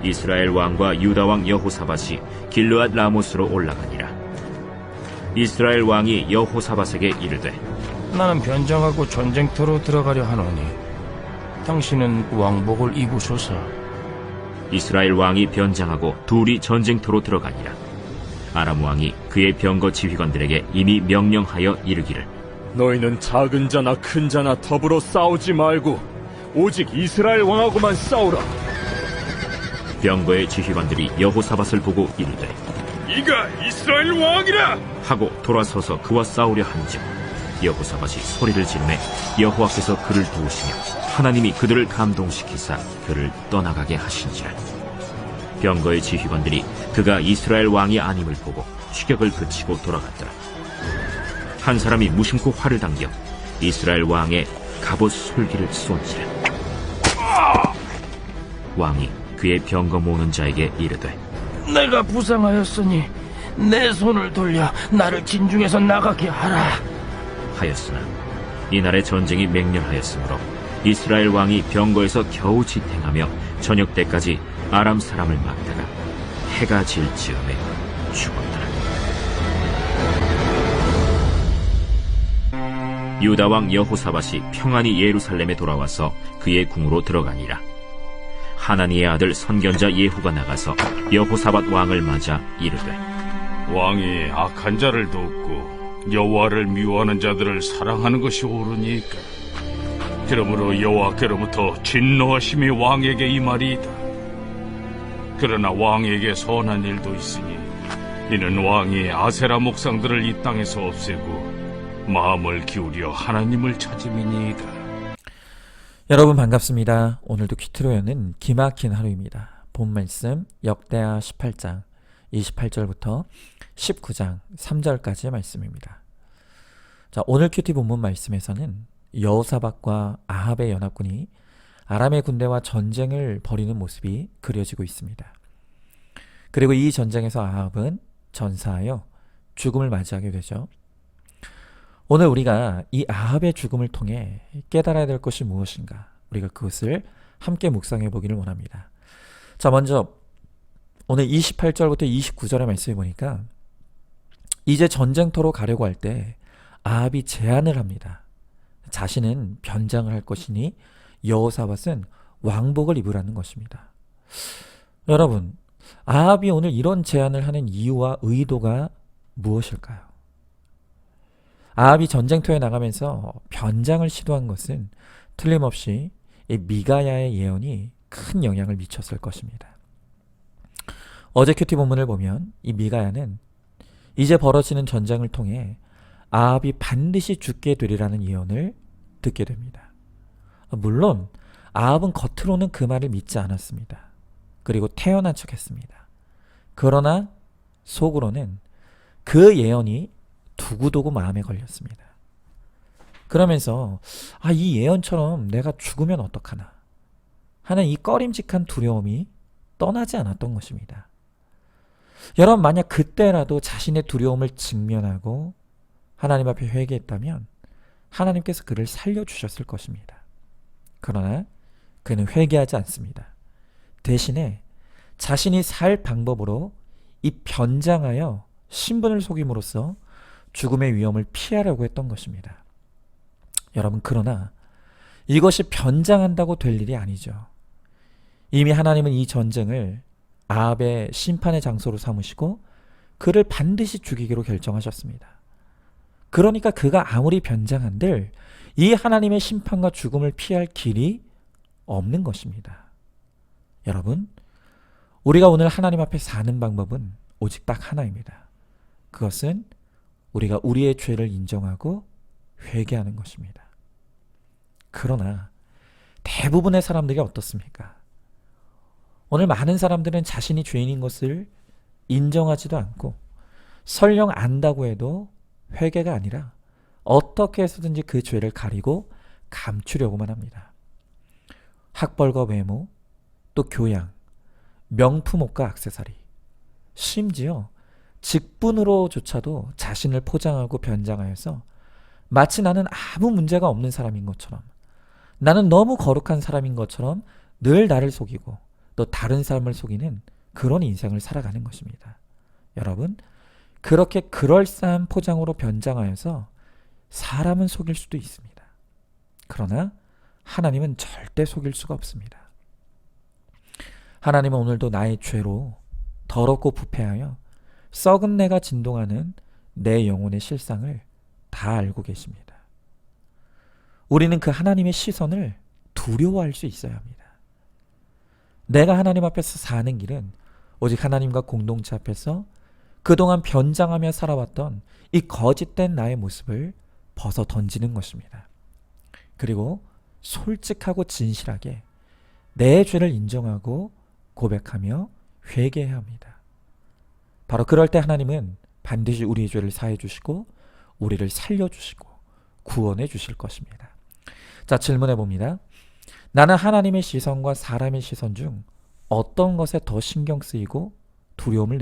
이스라엘 왕과 유다 왕 여호사밧이 길르앗 라모스로 올라가니라. 이스라엘 왕이 여호사밧에게 이르되 나는 변장하고 전쟁터로 들어가려 하노니 당신은 왕복을 입으소서. 이스라엘 왕이 변장하고 둘이 전쟁터로 들어가니라. 아람 왕이 그의 병거 지휘관들에게 이미 명령하여 이르기를 너희는 작은 자나 큰 자나 더불어 싸우지 말고 오직 이스라엘 왕하고만 싸우라. 병거의 지휘관들이 여호사밧을 보고 이르되 이가 이스라엘 왕이라 하고 돌아서서 그와 싸우려 한즉 여호사밧이 소리를 지르매 여호와께서 그를 도우시며 하나님이 그들을 감동시키사 그를 떠나가게 하신지라. 병거의 지휘관들이 그가 이스라엘 왕이 아님을 보고 추격을 그치고 돌아갔더라. 한 사람이 무심코 활을 당겨 이스라엘 왕의 갑옷 솔기를 쏜지라. 왕이 그의 병거 모는 자에게 이르되 내가 부상하였으니 내 손을 돌려 나를 진중에서 나가게 하라 하였으나 이날의 전쟁이 맹렬하였으므로 이스라엘 왕이 병거에서 겨우 지탱하며 저녁 때까지 아람 사람을 막다가 해가 질 즈음에 죽었더라. 유다 왕 여호사밧이 평안히 예루살렘에 돌아와서 그의 궁으로 들어가니라. 하나니의 아들 선견자 예후가 나가서 여호사밧 왕을 맞아 이르되 왕이 악한 자를 돕고 여호와를 미워하는 자들을 사랑하는 것이 옳으니까. 그러므로 여호와께로부터 진노하심이 왕에게 임하리이다. 그러나 왕에게 선한 일도 있으니 이는 왕이 아세라 목상들을 이 땅에서 없애고 마음을 기울여 하나님을 찾음이니이다. 여러분 반갑습니다. 오늘도 퀴트로여는 기막힌 하루입니다. 본 말씀 역대하 18장 28절부터 19장 3절까지의 말씀입니다. 자, 오늘 큐티 본문 말씀에서는 여호사밧과 아합의 연합군이 아람의 군대와 전쟁을 벌이는 모습이 그려지고 있습니다. 그리고 이 전쟁에서 아합은 전사하여 죽음을 맞이하게 되죠. 오늘 우리가 이 아합의 죽음을 통해 깨달아야 될 것이 무엇인가, 우리가 그것을 함께 묵상해 보기를 원합니다. 자, 먼저 오늘 28절부터 29절의 말씀을 보니까 이제 전쟁터로 가려고 할 때 아합이 제안을 합니다. 자신은 변장을 할 것이니 여호사밧은 왕복을 입으라는 것입니다. 여러분, 아합이 오늘 이런 제안을 하는 이유와 의도가 무엇일까요? 아합이 전쟁터에 나가면서 변장을 시도한 것은 틀림없이 이 미가야의 예언이 큰 영향을 미쳤을 것입니다. 어제 큐티 본문을 보면 이 미가야는 이제 벌어지는 전쟁을 통해 아합이 반드시 죽게 되리라는 예언을 듣게 됩니다. 물론 아합은 겉으로는 그 말을 믿지 않았습니다. 그리고 태연한 척했습니다. 그러나 속으로는 그 예언이 두고두고 마음에 걸렸습니다. 그러면서 이 예언처럼 내가 죽으면 어떡하나 하는 이 꺼림직한 두려움이 떠나지 않았던 것입니다. 여러분, 만약 그때라도 자신의 두려움을 직면하고 하나님 앞에 회개했다면 하나님께서 그를 살려주셨을 것입니다. 그러나 그는 회개하지 않습니다. 대신에 자신이 살 방법으로 이 변장하여 신분을 속임으로써 죽음의 위험을 피하려고 했던 것입니다. 여러분, 그러나 이것이 변장한다고 될 일이 아니죠. 이미 하나님은 이 전쟁을 아합의 심판의 장소로 삼으시고 그를 반드시 죽이기로 결정하셨습니다. 그러니까 그가 아무리 변장한들 이 하나님의 심판과 죽음을 피할 길이 없는 것입니다. 여러분, 우리가 오늘 하나님 앞에 사는 방법은 오직 딱 하나입니다. 그것은 우리가 우리의 죄를 인정하고 회개하는 것입니다. 그러나 대부분의 사람들이 어떻습니까? 오늘 많은 사람들은 자신이 죄인인 것을 인정하지도 않고 설령 안다고 해도 회개가 아니라 어떻게 해서든지 그 죄를 가리고 감추려고만 합니다. 학벌과 외모, 또 교양, 명품 옷과 액세서리, 심지어 직분으로조차도 자신을 포장하고 변장하여서 마치 나는 아무 문제가 없는 사람인 것처럼, 나는 너무 거룩한 사람인 것처럼 늘 나를 속이고 또 다른 사람을 속이는 그런 인생을 살아가는 것입니다. 여러분, 그렇게 그럴싸한 포장으로 변장하여서 사람은 속일 수도 있습니다. 그러나 하나님은 절대 속일 수가 없습니다. 하나님은 오늘도 나의 죄로 더럽고 부패하여 썩은 내가 진동하는 내 영혼의 실상을 다 알고 계십니다. 우리는 그 하나님의 시선을 두려워할 수 있어야 합니다. 내가 하나님 앞에서 사는 길은 오직 하나님과 공동체 앞에서 그동안 변장하며 살아왔던 이 거짓된 나의 모습을 벗어 던지는 것입니다. 그리고 솔직하고 진실하게 내 죄를 인정하고 고백하며 회개해야 합니다. 바로 그럴 때 하나님은 반드시 우리의 죄를 사해 주시고 우리를 살려주시고 구원해 주실 것입니다. 자, 질문해 봅니다. 나는 하나님의 시선과 사람의 시선 중 어떤 것에 더 신경 쓰이고 두려움을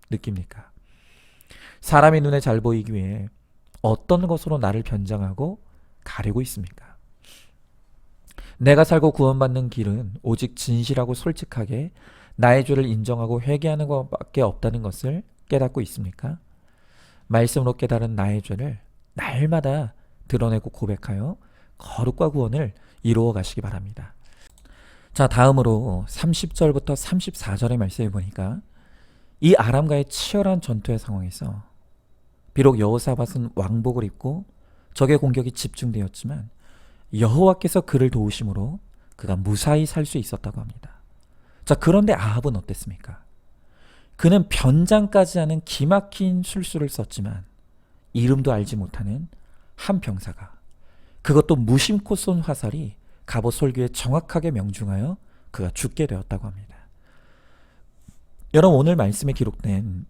느낍니까? 사람의 눈에 잘 보이기 위해 어떤 것으로 나를 변장하고 가리고 있습니까? 내가 살고 구원받는 길은 오직 진실하고 솔직하게 나의 죄를 인정하고 회개하는 것밖에 없다는 것을 깨닫고 있습니까? 말씀으로 깨달은 나의 죄를 날마다 드러내고 고백하여 거룩과 구원을 이루어 가시기 바랍니다. 자, 다음으로 30절부터 34절의 말씀을 보니까 이 아람과의 치열한 전투의 상황에서 비록 여호사밧은 왕복을 입고 적의 공격이 집중되었지만 여호와께서 그를 도우심으로 그가 무사히 살 수 있었다고 합니다. 자, 그런데 아합은 어땠습니까? 그는 변장까지 하는 기막힌 술수를 썼지만 이름도 알지 못하는 한 병사가, 그것도 무심코 쏜 화살이 갑옷 솔기에 정확하게 명중하여 그가 죽게 되었다고 합니다. 여러분, 오늘 말씀에 기록된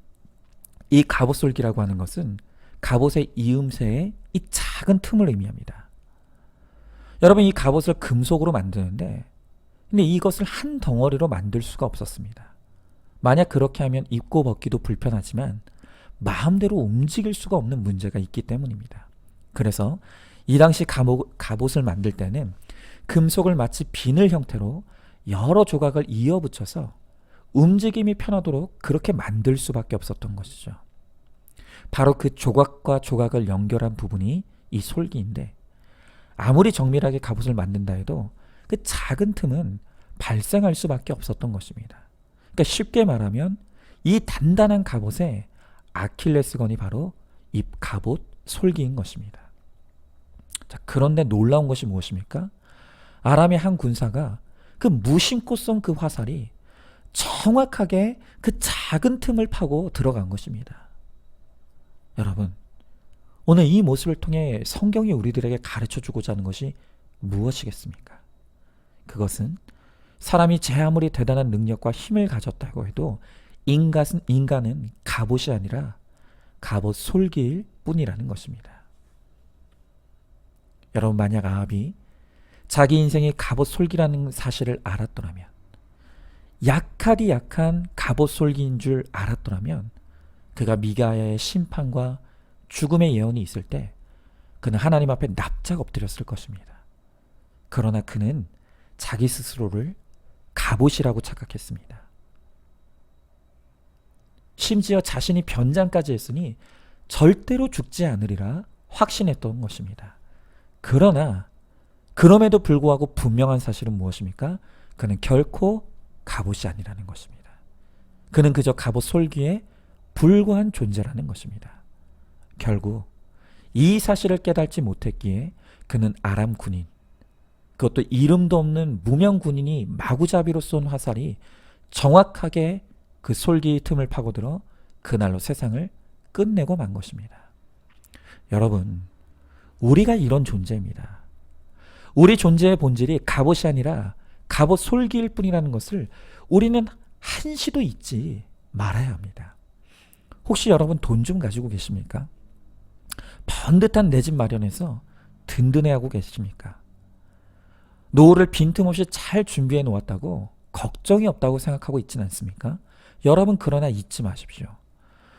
이 갑옷 솔기라고 하는 것은 갑옷의 이음새의 이 작은 틈을 의미합니다. 여러분, 이 갑옷을 금속으로 만드는데 근데 이것을 한 덩어리로 만들 수가 없었습니다. 만약 그렇게 하면 입고 벗기도 불편하지만 마음대로 움직일 수가 없는 문제가 있기 때문입니다. 그래서 이 당시 갑옷을 만들 때는 금속을 마치 비늘 형태로 여러 조각을 이어 붙여서 움직임이 편하도록 그렇게 만들 수밖에 없었던 것이죠. 바로 그 조각과 조각을 연결한 부분이 이 솔기인데 아무리 정밀하게 갑옷을 만든다 해도 그 작은 틈은 발생할 수밖에 없었던 것입니다. 그러니까 쉽게 말하면 이 단단한 갑옷의 아킬레스건이 바로 이 갑옷 솔기인 것입니다. 자, 그런데 놀라운 것이 무엇입니까? 아람의 한 군사가 그 무심코 쏜 그 화살이 정확하게 그 작은 틈을 파고 들어간 것입니다. 여러분, 오늘 이 모습을 통해 성경이 우리들에게 가르쳐주고자 하는 것이 무엇이겠습니까? 그것은 사람이 제 아무리 대단한 능력과 힘을 가졌다고 해도 인간은 갑옷이 아니라 갑옷 솔기일 뿐이라는 것입니다. 여러분, 만약 아합이 자기 인생이 갑옷 솔기라는 사실을 알았더라면, 약하디 약한 갑옷 솔기인 줄 알았더라면 그가 미가야의 심판과 죽음의 예언이 있을 때 그는 하나님 앞에 납작 엎드렸을 것입니다. 그러나 그는 자기 스스로를 갑옷이라고 착각했습니다. 심지어 자신이 변장까지 했으니 절대로 죽지 않으리라 확신했던 것입니다. 그러나 그럼에도 불구하고 분명한 사실은 무엇입니까? 그는 결코 갑옷이 아니라는 것입니다. 그는 그저 갑옷 솔기에 불과한 존재라는 것입니다. 결국 이 사실을 깨닫지 못했기에 그는 아람 군인, 그것도 이름도 없는 무명 군인이 마구잡이로 쏜 화살이 정확하게 그 솔기의 틈을 파고들어 그날로 세상을 끝내고 만 것입니다. 여러분, 우리가 이런 존재입니다. 우리 존재의 본질이 갑옷이 아니라 갑옷 솔기일 뿐이라는 것을 우리는 한시도 잊지 말아야 합니다. 혹시 여러분 돈 좀 가지고 계십니까? 번듯한 내 집 마련해서 든든해하고 계십니까? 노후를 빈틈없이 잘 준비해 놓았다고 걱정이 없다고 생각하고 있지는 않습니까? 여러분, 그러나 잊지 마십시오.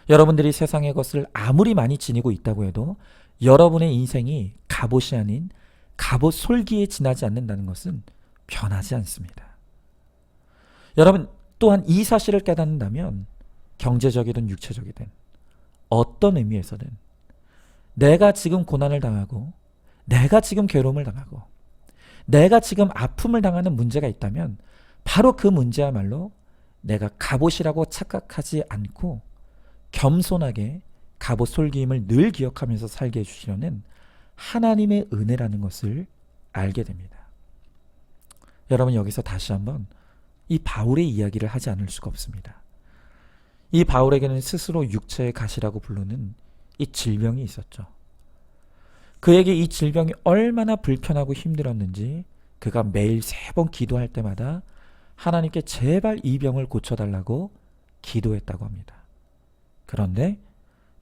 여러분들이 세상의 것을 아무리 많이 지니고 있다고 해도 여러분의 인생이 갑옷이 아닌 갑옷 솔기에 지나지 않는다는 것은 변하지 않습니다. 여러분 또한 이 사실을 깨닫는다면 경제적이든 육체적이든 어떤 의미에서든 내가 지금 고난을 당하고 내가 지금 괴로움을 당하고 내가 지금 아픔을 당하는 문제가 있다면 바로 그 문제야말로 내가 갑옷이라고 착각하지 않고 겸손하게 갑옷 솔기임을 늘 기억하면서 살게 해주시려는 하나님의 은혜라는 것을 알게 됩니다. 여러분 여기서 다시 한번 이 바울의 이야기를 하지 않을 수가 없습니다. 이 바울에게는 스스로 육체의 가시라고 부르는 이 질병이 있었죠. 그에게 이 질병이 얼마나 불편하고 힘들었는지 그가 매일 3번 기도할 때마다 하나님께 제발 이 병을 고쳐달라고 기도했다고 합니다. 그런데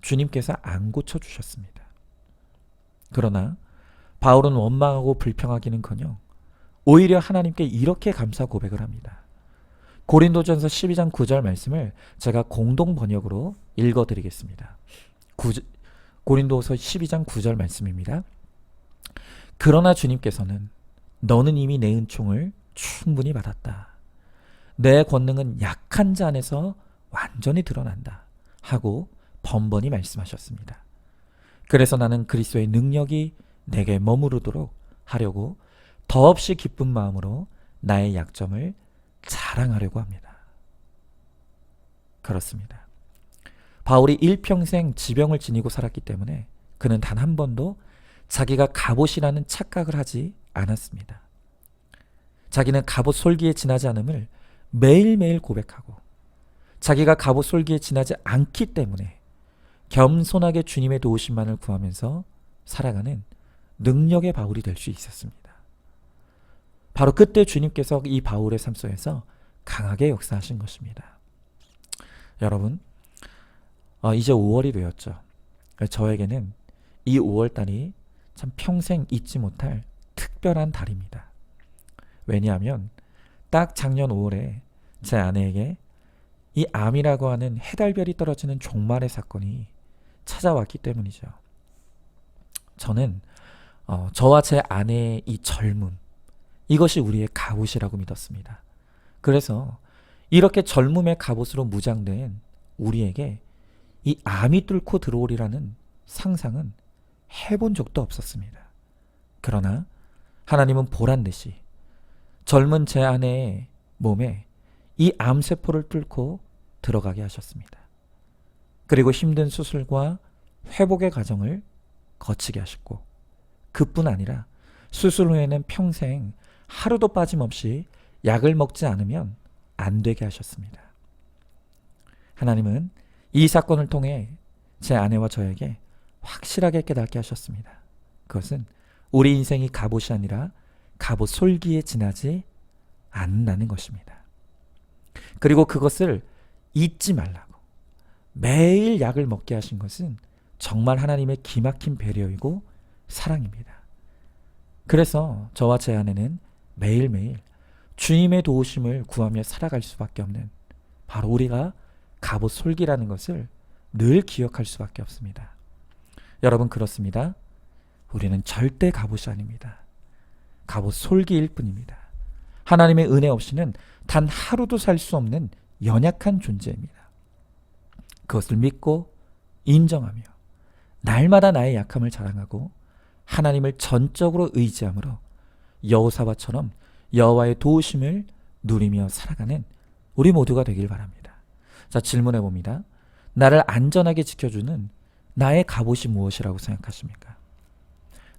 주님께서 안 고쳐주셨습니다. 그러나 바울은 원망하고 불평하기는커녕 오히려 하나님께 이렇게 감사 고백을 합니다. 고린도전서 12장 9절 말씀을 제가 공동 번역으로 읽어드리겠습니다. 고린도서 12장 9절 말씀입니다. 그러나 주님께서는 너는 이미 내 은총을 충분히 받았다. 내 권능은 약한 자 안에서 완전히 드러난다. 하고 번번이 말씀하셨습니다. 그래서 나는 그리스도의 능력이 내게 머무르도록 하려고 더없이 기쁜 마음으로 나의 약점을 자랑하려고 합니다. 그렇습니다. 바울이 일평생 지병을 지니고 살았기 때문에 그는 단 한 번도 자기가 갑옷이라는 착각을 하지 않았습니다. 자기는 갑옷 솔기에 지나지 않음을 매일매일 고백하고 자기가 갑옷 솔기에 지나지 않기 때문에 겸손하게 주님의 도우심만을 구하면서 살아가는 능력의 바울이 될 수 있었습니다. 바로 그때 주님께서 이 바울의 삶 속에서 강하게 역사하신 것입니다. 여러분, 이제 5월이 되었죠. 저에게는 이 5월달이 참 평생 잊지 못할 특별한 달입니다. 왜냐하면 딱 작년 5월에 제 아내에게 이 암이라고 하는 해달별이 떨어지는 종말의 사건이 찾아왔기 때문이죠. 저는 저와 제 아내의 이 젊음, 이것이 우리의 갑옷이라고 믿었습니다. 그래서 이렇게 젊음의 갑옷으로 무장된 우리에게 이 암이 뚫고 들어오리라는 상상은 해본 적도 없었습니다. 그러나 하나님은 보란듯이 젊은 제 아내의 몸에 이 암세포를 뚫고 들어가게 하셨습니다. 그리고 힘든 수술과 회복의 과정을 거치게 하셨고 그뿐 아니라 수술 후에는 평생 하루도 빠짐없이 약을 먹지 않으면 안 되게 하셨습니다. 하나님은 이 사건을 통해 제 아내와 저에게 확실하게 깨닫게 하셨습니다. 그것은 우리 인생이 갑옷이 아니라 갑옷 솔기에 지나지 않는다는 것입니다. 그리고 그것을 잊지 말라고 매일 약을 먹게 하신 것은 정말 하나님의 기막힌 배려이고 사랑입니다. 그래서 저와 제 아내는 매일매일 주님의 도우심을 구하며 살아갈 수밖에 없는 바로 우리가 갑옷 솔기라는 것을 늘 기억할 수밖에 없습니다. 여러분 그렇습니다. 우리는 절대 갑옷이 아닙니다. 갑옷 솔기일 뿐입니다. 하나님의 은혜 없이는 단 하루도 살 수 없는 연약한 존재입니다. 그것을 믿고 인정하며 날마다 나의 약함을 자랑하고 하나님을 전적으로 의지함으로 여호사밧처럼 여호와의 도우심을 누리며 살아가는 우리 모두가 되길 바랍니다. 자, 질문해 봅니다. 나를 안전하게 지켜주는 나의 갑옷이 무엇이라고 생각하십니까?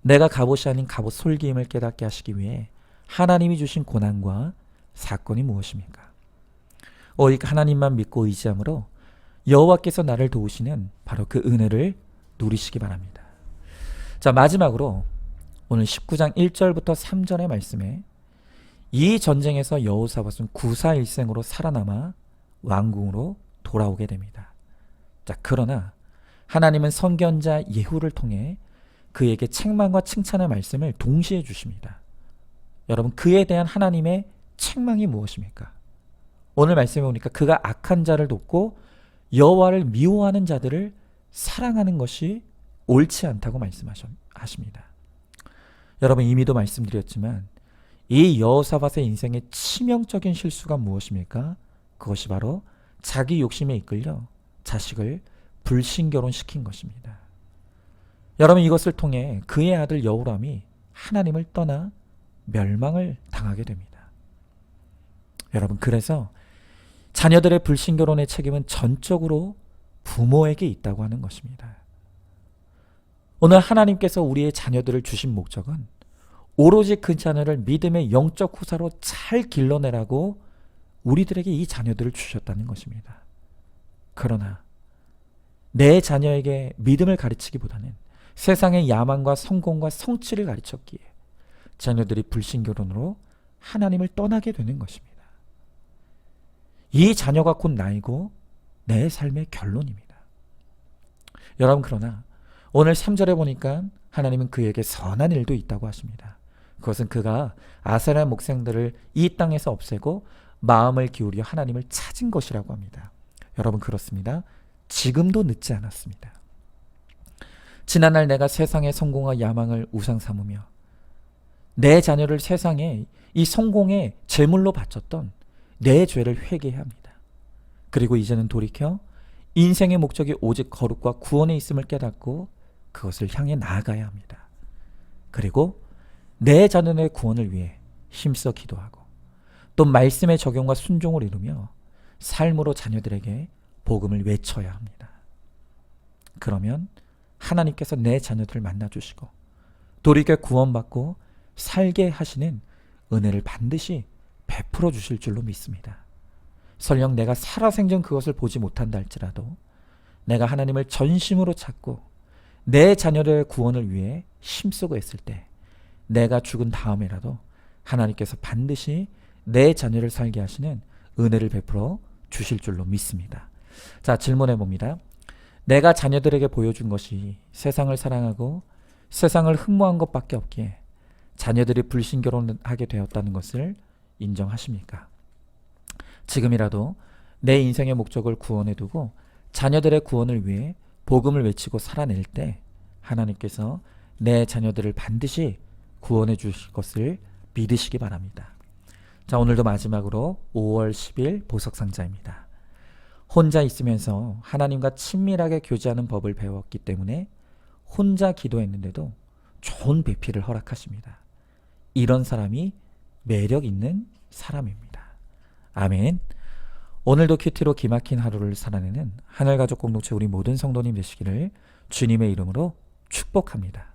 내가 갑옷이 아닌 갑옷 솔기임을 깨닫게 하시기 위해 하나님이 주신 고난과 사건이 무엇입니까? 오직 하나님만 믿고 의지함으로 여호와께서 나를 도우시는 바로 그 은혜를 누리시기 바랍니다. 자, 마지막으로 오늘 19장 1절부터 3절의 말씀에 이 전쟁에서 여호사밧은 구사일생으로 살아남아 왕궁으로 돌아오게 됩니다. 자, 그러나 하나님은 선견자 예후를 통해 그에게 책망과 칭찬의 말씀을 동시에 주십니다. 여러분, 그에 대한 하나님의 책망이 무엇입니까? 오늘 말씀에 보니까 그가 악한 자를 돕고 여호와를 미워하는 자들을 사랑하는 것이 옳지 않다고 말씀하십니다. 여러분, 이미도 말씀드렸지만 이 여호사밧의 인생의 치명적인 실수가 무엇입니까? 그것이 바로 자기 욕심에 이끌려 자식을 불신결혼시킨 것입니다. 여러분, 이것을 통해 그의 아들 여호람이 하나님을 떠나 멸망을 당하게 됩니다. 여러분, 그래서 자녀들의 불신결혼의 책임은 전적으로 부모에게 있다고 하는 것입니다. 오늘 하나님께서 우리의 자녀들을 주신 목적은 오로지 그 자녀를 믿음의 영적 후사로 잘 길러내라고 우리들에게 이 자녀들을 주셨다는 것입니다. 그러나 내 자녀에게 믿음을 가르치기보다는 세상의 야망과 성공과 성취를 가르쳤기에 자녀들이 불신결혼으로 하나님을 떠나게 되는 것입니다. 이 자녀가 곧 나이고 내 삶의 결론입니다. 여러분, 그러나 오늘 3절에 보니까 하나님은 그에게 선한 일도 있다고 하십니다. 그것은 그가 아세라 목생들을 이 땅에서 없애고 마음을 기울여 하나님을 찾은 것이라고 합니다. 여러분, 그렇습니다. 지금도 늦지 않았습니다. 지난날 내가 세상의 성공과 야망을 우상 삼으며 내 자녀를 세상에 이 성공의 제물로 바쳤던 내 죄를 회개해야 합니다. 그리고 이제는 돌이켜 인생의 목적이 오직 거룩과 구원에 있음을 깨닫고 그것을 향해 나아가야 합니다. 그리고 내 자녀의 구원을 위해 힘써 기도하고 또 말씀의 적용과 순종을 이루며 삶으로 자녀들에게 복음을 외쳐야 합니다. 그러면 하나님께서 내 자녀들을 만나주시고 돌이켜 구원받고 살게 하시는 은혜를 반드시 베풀어 주실 줄로 믿습니다. 설령 내가 살아생전 그것을 보지 못한다 할지라도 내가 하나님을 전심으로 찾고 내 자녀들의 구원을 위해 힘쓰고 했을 때 내가 죽은 다음에라도 하나님께서 반드시 내 자녀를 살게 하시는 은혜를 베풀어 주실 줄로 믿습니다. 자, 질문해 봅니다. 내가 자녀들에게 보여준 것이 세상을 사랑하고 세상을 흠모한 것밖에 없기에 자녀들이 불신결혼하게 되었다는 것을 인정하십니까? 지금이라도 내 인생의 목적을 구원해 두고 자녀들의 구원을 위해 복음을 외치고 살아낼 때 하나님께서 내 자녀들을 반드시 구원해 주실 것을 믿으시기 바랍니다. 자, 오늘도 마지막으로 5월 10일 보석상자입니다. 혼자 있으면서 하나님과 친밀하게 교제하는 법을 배웠기 때문에 혼자 기도했는데도 좋은 배필을 허락하십니다. 이런 사람이 매력 있는 사람입니다. 아멘. 오늘도 큐티로 기막힌 하루를 살아내는 하늘가족 공동체 우리 모든 성도님 되시기를 주님의 이름으로 축복합니다.